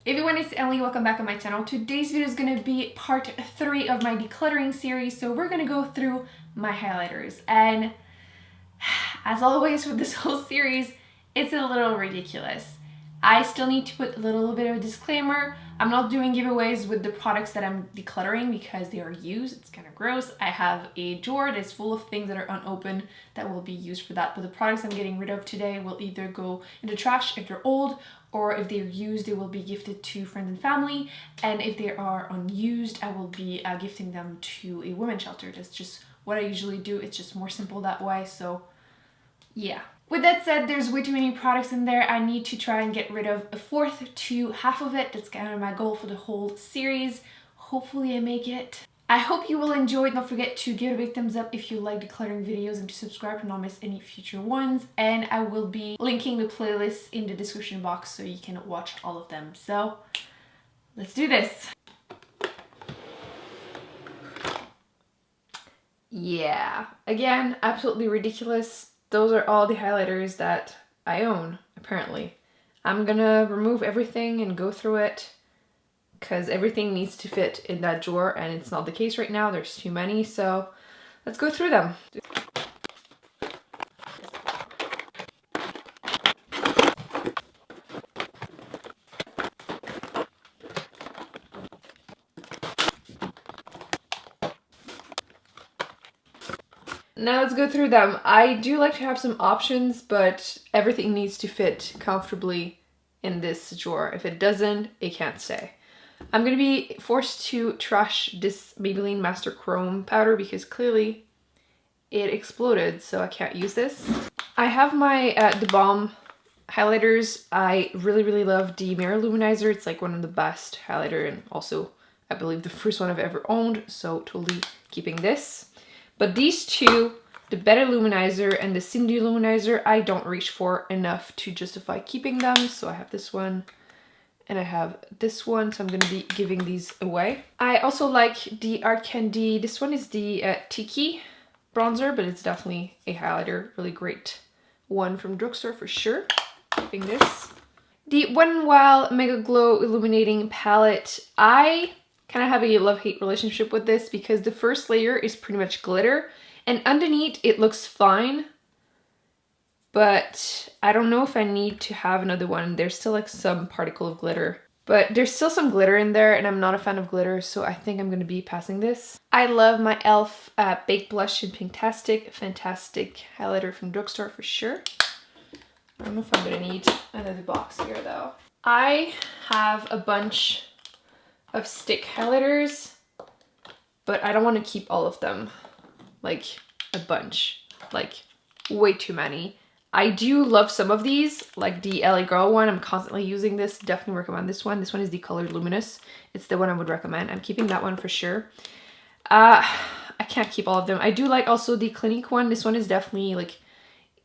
Everyone, it's Emily. Welcome back on my channel. Today's video is going to be part 3 of my decluttering series. So we're going to go through my highlighters. And as always with this whole series, it's a little ridiculous. I still need to put a little bit of a disclaimer. I'm not doing giveaways with the products that I'm decluttering because they are used. It's kind of gross. I have a drawer that's full of things that are unopened that will be used for that. But the products I'm getting rid of today will either go in the trash if they're old, or if they're used, they will be gifted to friends and family. And if they are unused, I will be gifting them to a women's shelter. That's just what I usually do. It's just more simple that way. So yeah. With that said, there's way too many products in there. I need to try and get rid of a fourth to half of it. That's kind of my goal for the whole series. Hopefully I make it. I hope you will enjoy it. Don't forget to give it a big thumbs up if you like decluttering videos and to subscribe to not miss any future ones. And I will be linking the playlists in the description box so you can watch all of them. So let's do this. Yeah, again, absolutely ridiculous. Those are all the highlighters that I own, apparently. I'm gonna remove everything and go through it because everything needs to fit in that drawer and it's not the case right now. There's too many, so let's go through them. Now let's go through them. I do like to have some options, but everything needs to fit comfortably in this drawer. If it doesn't, it can't stay. I'm going to be forced to trash this Maybelline Master Chrome powder because clearly it exploded, so I can't use this. I have my The Balm highlighters. I really love the Mirror Luminizer. It's like one of the best highlighter and also I believe the first one I've ever owned, so totally keeping this. But these two, the Better Luminizer and the Cindy Luminizer, I don't reach for enough to justify keeping them. So I have this one and I have this one, so I'm going to be giving these away. I also like the Art Candy. This one is the Tiki bronzer, but it's definitely a highlighter. Really great one from Drugstore for sure. Keeping this. The Wet n Wild Mega Glow Illuminating Palette. I kind of have a love-hate relationship with this because the first layer is pretty much glitter and underneath it looks fine, but I don't know if I need to have another one. There's still like some particle of glitter, but there's still some glitter in there and I'm not a fan of glitter, so I think I'm going to be passing this. I love my e.l.f. Baked Blush in Pinktastic. Fantastic highlighter from Drugstore for sure. I don't know if I'm going to need another box here though. I have a bunch of stick highlighters, but I don't want to keep all of them. Like a bunch, like way too many. I do love some of these, like the LA Girl one. I'm constantly using this. Definitely recommend this one. This one is the Colored Luminous. It's the one I would recommend. I'm keeping that one for sure. I can't keep all of them. I do like also the Clinique one. This one is definitely like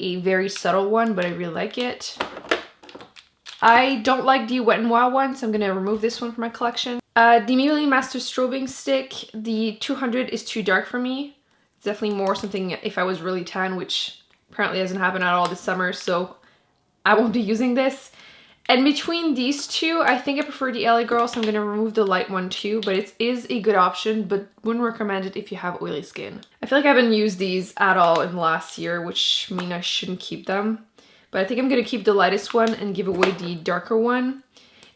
a very subtle one, but I really like it. I don't like the Wet n Wild one, so I'm gonna remove this one from my collection. The Maybelline Master Strobing Stick, the 200 is too dark for me. It's definitely more something if I was really tan, which apparently doesn't happen at all this summer, so I won't be using this. And between these two, I think I prefer the LA Girl, so I'm gonna remove the light one too, but it is a good option, but wouldn't recommend it if you have oily skin. I feel like I haven't used these at all in the last year, which means I shouldn't keep them. But I think I'm gonna keep the lightest one and give away the darker one.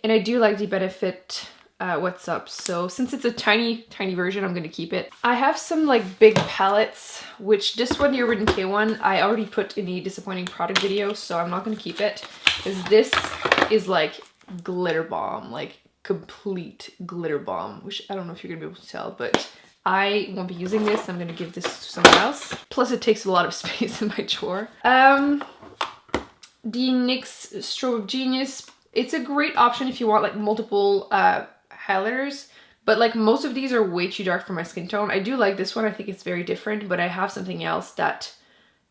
And I do like the Benefit What's Up, so since it's a tiny version, I'm gonna keep it. I have some like big palettes, which this one, the Urban Decay one, I already put in the disappointing product video, so I'm not gonna keep it because this is like glitter bomb, like complete glitter bomb, which I don't know if you're gonna be able to tell, but I won't be using this. I'm gonna give this to someone else. Plus it takes a lot of space in my drawer. The NYX Strobe of Genius, it's a great option if you want like multiple highlighters, but like most of these are way too dark for my skin tone. I do like this one. I think it's very different, but I have something else that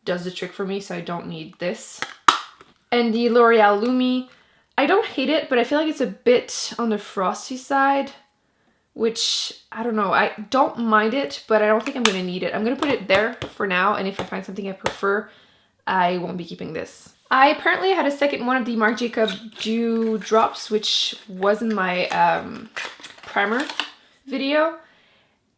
does the trick for me, so I don't need this. And the L'Oreal Lumi, I don't hate it, but I feel like it's a bit on the frosty side, which I don't know. I don't mind it, but I don't think I'm going to need it. I'm going to put it there for now, and if I find something I prefer, I won't be keeping this. I apparently had a second one of the Marc Jacob Dew Drops, which was in my primer video.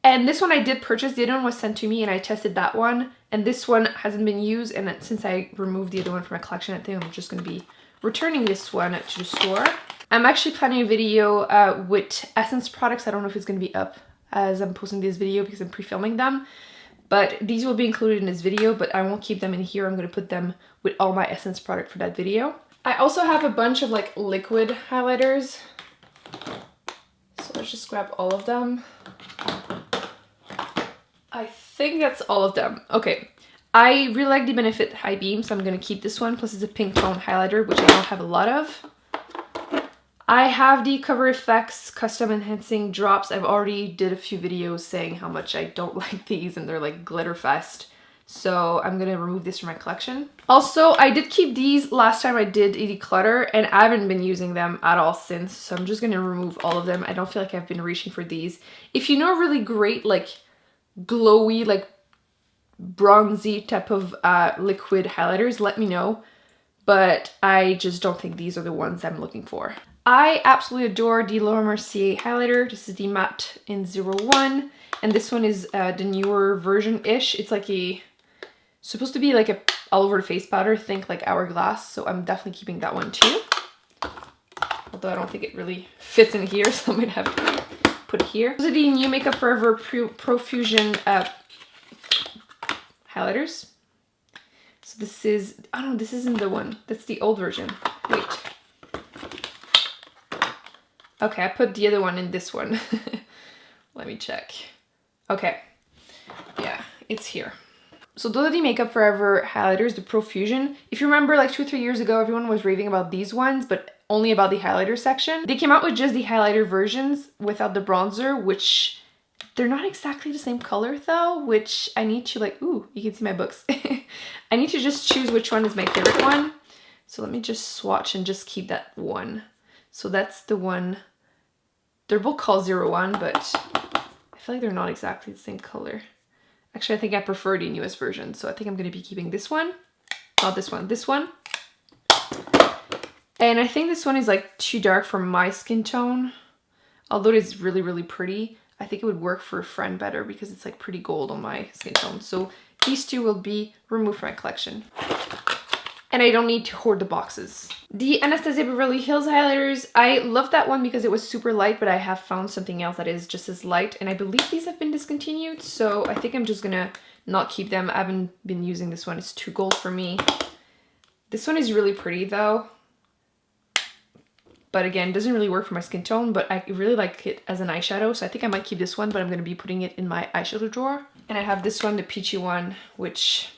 And this one I did purchase. The other one was sent to me and I tested that one. And this one hasn't been used. And since I removed the other one from my collection, I think I'm just going to be returning this one to the store. I'm actually planning a video with Essence products. I don't know if it's going to be up as I'm posting this video because I'm pre-filming them. But these will be included in this video, but I won't keep them in here. I'm going to put them with all my Essence product for that video. I also have a bunch of like liquid highlighters. So let's just grab all of them. I think that's all of them. Okay. I really like the Benefit High Beam, so I'm going to keep this one. Plus it's a pink tone highlighter, which I don't have a lot of. I have the Cover FX Custom Enhancing Drops. I've already did a few videos saying how much I don't like these and they're like glitter fest. So I'm going to remove this from my collection. Also, I did keep these last time I did a declutter and I haven't been using them at all since. So I'm just going to remove all of them. I don't feel like I've been reaching for these. If you know really great, like glowy, like bronzy type of liquid highlighters, let me know. But I just don't think these are the ones I'm looking for. I absolutely adore the Laura Mercier highlighter. This is the matte in 01, and this one is the newer version-ish. It's like supposed to be like a all over the face powder, think like Hourglass, so I'm definitely keeping that one too. Although I don't think it really fits in here, so I'm gonna have to put it here. Those are the new Makeup Forever Profusion highlighters. So this is, oh no, this isn't the one. That's the old version. Wait. Okay, I put the other one in this one. Let me check. Okay. Yeah, it's here. So those are the Makeup Forever highlighters, the Profusion. If you remember, like 2 or 3 years ago, everyone was raving about these ones, but only about the highlighter section. They came out with just the highlighter versions without the bronzer, which they're not exactly the same color though, which I need to like, ooh, you can see my books. I need to just choose which one is my favorite one. So let me just swatch and just keep that one. So that's the one. They're both called 01, but I feel like they're not exactly the same color. Actually, I think I prefer the newest version, so I think I'm going to be keeping this one. Not this one, this one. And I think this one is like too dark for my skin tone. Although it is really, really pretty, I think it would work for a friend better because it's like pretty gold on my skin tone. So these two will be removed from my collection. And I don't need to hoard the boxes. The Anastasia Beverly Hills highlighters, I love that one because it was super light, but I have found something else that is just as light. And I believe these have been discontinued, so I think I'm just gonna not keep them. I haven't been using this one, it's too gold for me. This one is really pretty though. But again, it doesn't really work for my skin tone, but I really like it as an eyeshadow, so I think I might keep this one, but I'm gonna be putting it in my eyeshadow drawer. And I have this one, the peachy one, which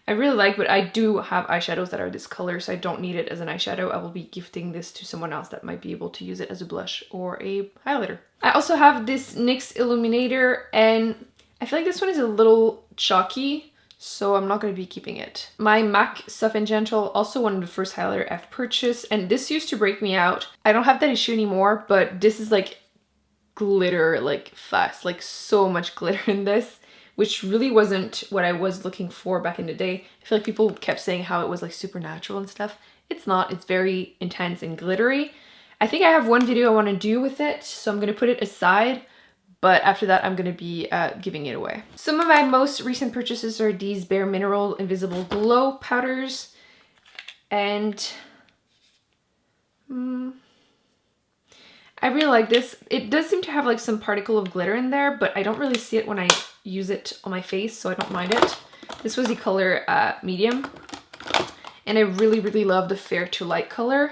I really like, but I do have eyeshadows that are this color, so I don't need it as an eyeshadow. I will be gifting this to someone else that might be able to use it as a blush or a highlighter. I also have this NYX Illuminator, and I feel like this one is a little chalky, so I'm not going to be keeping it. My MAC Soft and Gentle, also one of the first highlighter I've purchased, and this used to break me out. I don't have that issue anymore, but this is like glitter, like fast, like so much glitter in this, which really wasn't what I was looking for back in the day. I feel like people kept saying how it was like supernatural and stuff. It's not, it's very intense and glittery. I think I have one video I want to do with it, so I'm going to put it aside, but after that I'm going to be giving it away. Some of my most recent purchases are these Bare Mineral Invisible Glow powders, and I really like this. It does seem to have like some particle of glitter in there, but I don't really see it when I use it on my face, so I don't mind it. This was the color medium, and I really, really love the Fair to Light color,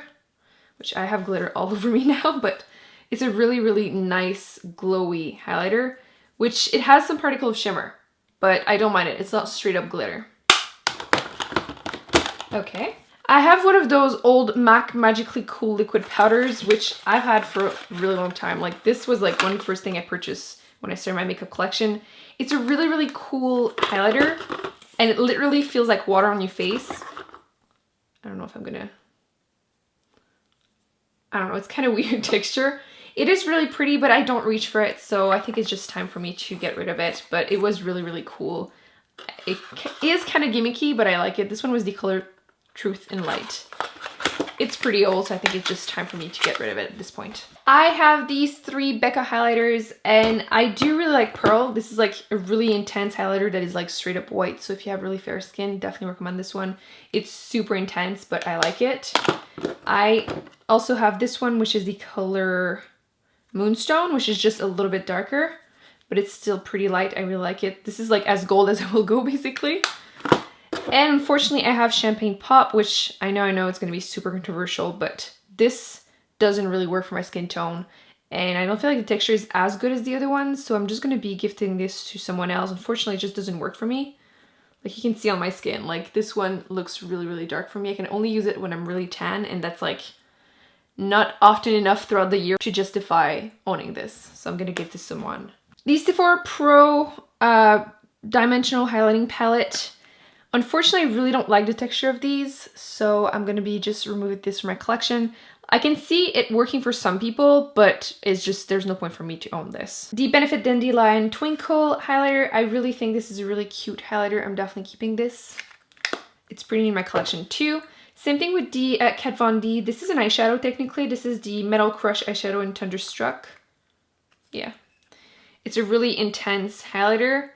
which I have glitter all over me now, but it's a really, really nice glowy highlighter, which it has some particle of shimmer, but I don't mind it. It's not straight up glitter. Okay. I have one of those old MAC Magically Cool liquid powders, which I've had for a really long time. Like this was like one of the first things I purchased when I started my makeup collection. It's a really, really cool highlighter, and it literally feels like water on your face. I don't know if I'm gonna, I don't know, it's kind of weird texture. It is really pretty, but I don't reach for it, so I think it's just time for me to get rid of it. But it was really, really cool. It is kind of gimmicky, but I like it. This one was the color Truth in Light. It's pretty old, so I think it's just time for me to get rid of it at this point. I have these 3 Becca highlighters, and I do really like Pearl. This is like a really intense highlighter that is like straight up white, so if you have really fair skin, definitely recommend this one. It's super intense, but I like it. I also have this one, which is the color Moonstone, which is just a little bit darker, but it's still pretty light. I really like it. This is like as gold as it will go, basically. And unfortunately, I have Champagne Pop, which I know it's going to be super controversial, but this doesn't really work for my skin tone. And I don't feel like the texture is as good as the other ones, so I'm just going to be gifting this to someone else. Unfortunately, it just doesn't work for me. Like you can see on my skin, like this one looks really, really dark for me. I can only use it when I'm really tan, and that's like not often enough throughout the year to justify owning this. So I'm going to give this to someone. The Sephora Pro Dimensional Highlighting Palette. Unfortunately, I really don't like the texture of these, so I'm going to be just removing this from my collection. I can see it working for some people, but it's just, there's no point for me to own this. The Benefit Dandelion Twinkle highlighter. I really think this is a really cute highlighter. I'm definitely keeping this. It's pretty in my collection too. Same thing with the Kat Von D. This is an eyeshadow technically. This is the Metal Crush eyeshadow in Thunderstruck. Yeah. It's a really intense highlighter,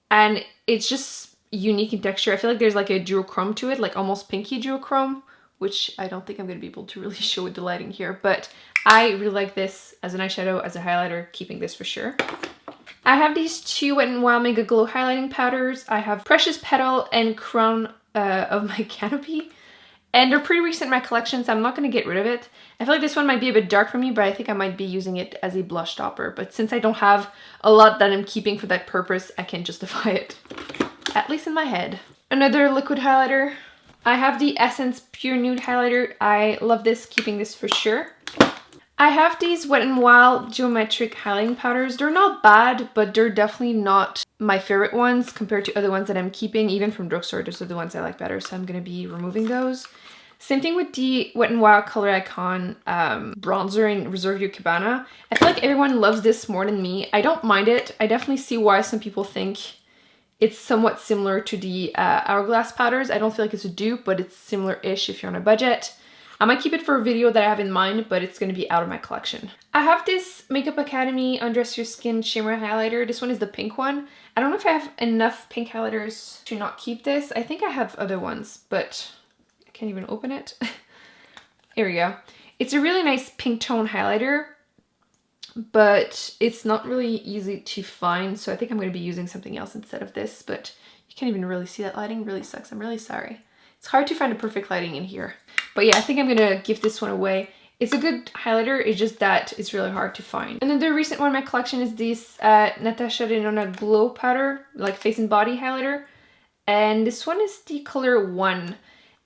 and it's just unique in texture. I feel like there's like a duochrome to it, like almost pinky duochrome, which I don't think I'm going to be able to really show with the lighting here, but I really like this as an eyeshadow, as a highlighter, keeping this for sure. I have these 2 Wet n Wild Mega Glow highlighting powders. I have Precious Petal and Crown of My Canopy, and they're pretty recent in my collection, so I'm not going to get rid of it. I feel like this one might be a bit dark for me, but I think I might be using it as a blush topper, but since I don't have a lot that I'm keeping for that purpose, I can justify it. At least in my head. Another liquid highlighter. I have the Essence Pure Nude highlighter. I love this, keeping this for sure. I have these Wet n Wild Geometric highlighting powders. They're not bad, but they're definitely not my favorite ones compared to other ones that I'm keeping. Even from Drugstore, those are the ones I like better, so I'm going to be removing those. Same thing with the Wet n Wild Color Icon bronzer in Reserve Your Cabana. I feel like everyone loves this more than me. I don't mind it. I definitely see why some people think it's somewhat similar to the Hourglass powders. I don't feel like it's a dupe, but it's similar-ish if you're on a budget. I might keep it for a video that I have in mind, but it's going to be out of my collection. I have this Makeup Academy Undress Your Skin Shimmer Highlighter. This one is the pink one. I don't know if I have enough pink highlighters to not keep this. I think I have other ones, but I can't even open it. Here we go. It's a really nice pink tone highlighter, but it's not really easy to find, so I think I'm going to be using something else instead of this, but you can't even really see that lighting. Really sucks. I'm really sorry. It's hard to find a perfect lighting in here. But yeah, I think I'm going to give this one away. It's a good highlighter, it's just that it's really hard to find. And then the recent one in my collection is this Natasha Denona Glow Powder, like face and body highlighter. And this one is the color 1.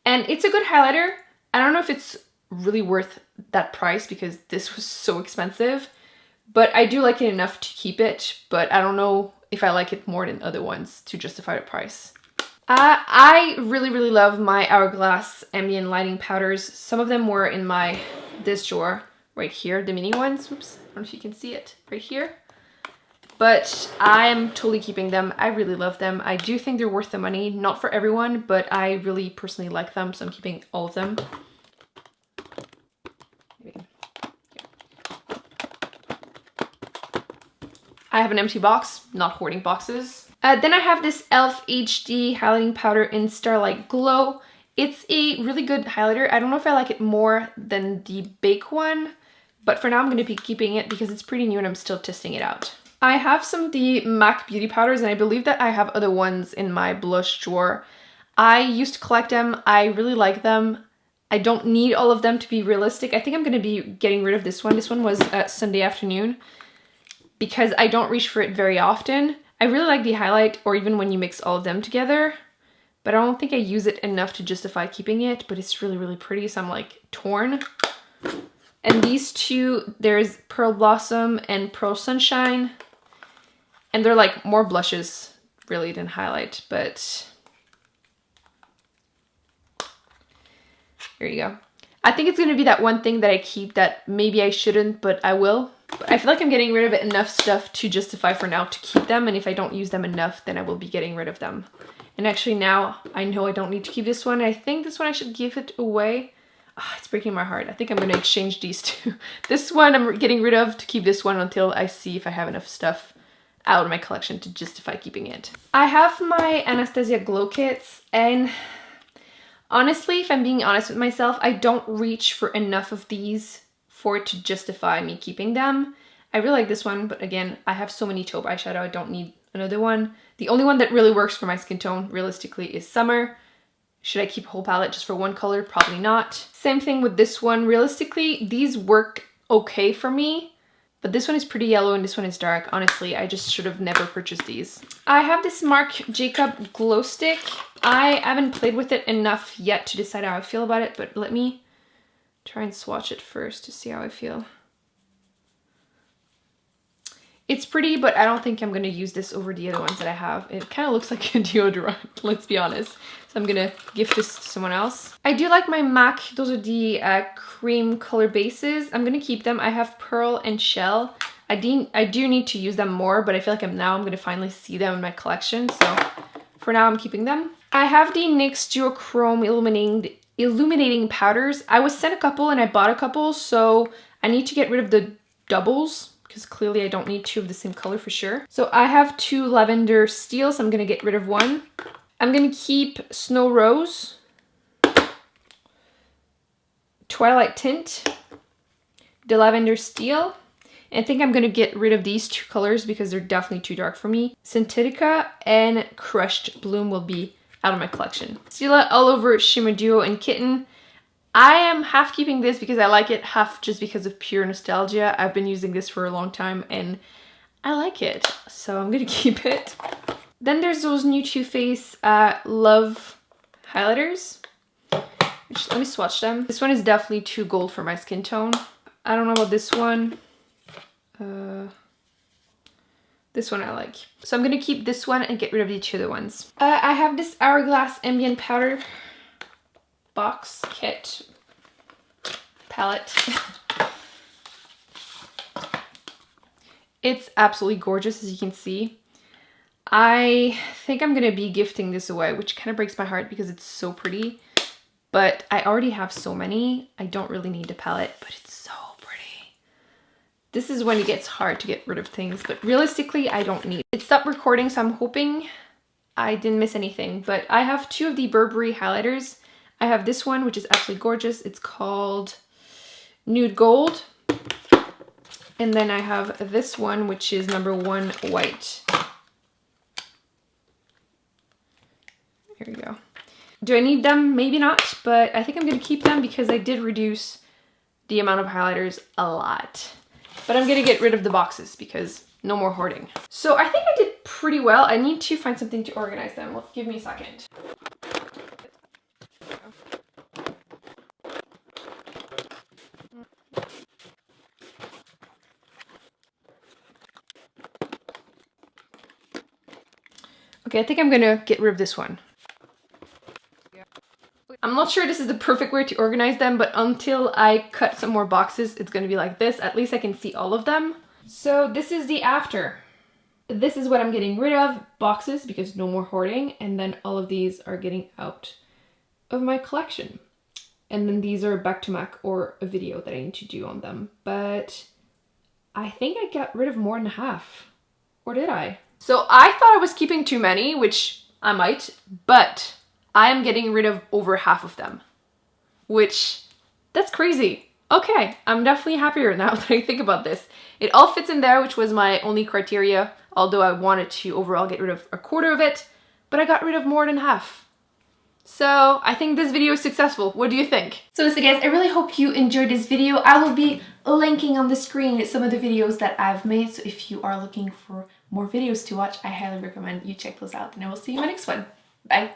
And it's a good highlighter. I don't know if it's really worth that price because this was so expensive. But I do like it enough to keep it, but I don't know if I like it more than other ones to justify the price. I really, really love my Hourglass ambient lighting powders. Some of them were in this drawer right here, the mini ones. Oops, I don't know if you can see it right here. But I am totally keeping them. I really love them. I do think they're worth the money. Not for everyone, but I really personally like them, so I'm keeping all of them. I have an empty box, not hoarding boxes. Then I have this e.l.f. HD highlighting powder in Starlight Glow. It's a really good highlighter. I don't know if I like it more than the Bake one, but for now I'm going to be keeping it because it's pretty new and I'm still testing it out. I have some of the MAC beauty powders, and I believe that I have other ones in my blush drawer. I used to collect them. I really like them. I don't need all of them to be realistic. I think I'm going to be getting rid of this one. This one was Sunday Afternoon, because I don't reach for it very often. I really like the highlight, or even when you mix all of them together, but I don't think I use it enough to justify keeping it, but it's really, really pretty, so I'm like torn. And these two, there's Pearl Blossom and Pearl Sunshine, and they're like more blushes really than highlight, but here you go. I think it's gonna be that one thing that I keep that maybe I shouldn't, but I will. But I feel like I'm getting rid of enough stuff to justify for now to keep them, and if I don't use them enough, then I will be getting rid of them. And actually now I know I don't need to keep this one. I think this one I should give it away. Oh, it's breaking my heart. I think I'm going to exchange these two. This one I'm getting rid of to keep this one until I see if I have enough stuff out of my collection to justify keeping it. I have my Anastasia glow kits, and honestly, if I'm being honest with myself, I don't reach for enough of these for it to justify me keeping them. I really like this one, but again, I have so many taupe eyeshadow, I don't need another one. The only one that really works for my skin tone, realistically, is Summer. Should I keep a whole palette just for one color? Probably not. Same thing with this one. Realistically, these work okay for me, but this one is pretty yellow and this one is dark. Honestly, I just should have never purchased these. I have this Marc Jacob glow stick. I haven't played with it enough yet to decide how I feel about it, but let me try and swatch it first to see how I feel. It's pretty, but I don't think I'm going to use this over the other ones that I have. It kind of looks like a deodorant, let's be honest. So I'm going to give this to someone else. I do like my MAC. Those are the cream color bases. I'm going to keep them. I have Pearl and Shell. I do need to use them more, but I feel like I'm going to finally see them in my collection. So for now, I'm keeping them. I have the NYX Duochrome Illuminating Powders. I was sent a couple and I bought a couple, so I need to get rid of the doubles, because clearly I don't need two of the same color for sure. So I have 2 Lavender Steel, so I'm going to get rid of one. I'm going to keep Snow Rose, Twilight Tint, the Lavender Steel, and I think I'm going to get rid of these 2 colors because they're definitely too dark for me. Synthetica and Crushed Bloom will be out of my collection. Stila All Over Shimmer Duo and Kitten. I am half keeping this because I like it, half just because of pure nostalgia. I've been using this for a long time and I like it, so I'm gonna keep it. Then there's those new Too Faced Love highlighters. Let me swatch them. This one is definitely too gold for my skin tone. I don't know about this one. This one I like. So I'm gonna keep this one and get rid of the 2 other ones. I have this Hourglass Ambient Powder box kit palette. It's absolutely gorgeous, as you can see. I think I'm gonna be gifting this away, which kind of breaks my heart because it's so pretty, but I already have so many. I don't really need a palette, but it's so pretty. This is when it gets hard to get rid of things, but realistically I don't need it. It stopped recording, so I'm hoping I didn't miss anything, but I have 2 of the Burberry highlighters. I have this one, which is absolutely gorgeous. It's called Nude Gold. And then I have this one, which is number 1 White. Here we go. Do I need them? Maybe not, but I think I'm going to keep them because I did reduce the amount of highlighters a lot. But I'm going to get rid of the boxes because no more hoarding. So I think I did pretty well. I need to find something to organize them. Well, give me a second. Okay, I think I'm gonna get rid of this one. I'm not sure this is the perfect way to organize them, but until I cut some more boxes, it's gonna be like this. At least I can see all of them. So this is the after. This is what I'm getting rid of, boxes, because no more hoarding, and then all of these are getting out of my collection. And then these are back to Mac or a video that I need to do on them. But I think I got rid of more than half. Or did I? So I thought I was keeping too many, which I might, but I am getting rid of over half of them, which, that's crazy. Okay, I'm definitely happier now that I think about this. It all fits in there, which was my only criteria, although I wanted to overall get rid of a quarter of it, but I got rid of more than half. So I think this video is successful. What do you think? So listen guys, I really hope you enjoyed this video. I will be linking on the screen some of the videos that I've made. So if you are looking for more videos to watch, I highly recommend you check those out, and I will see you in my next one. Bye.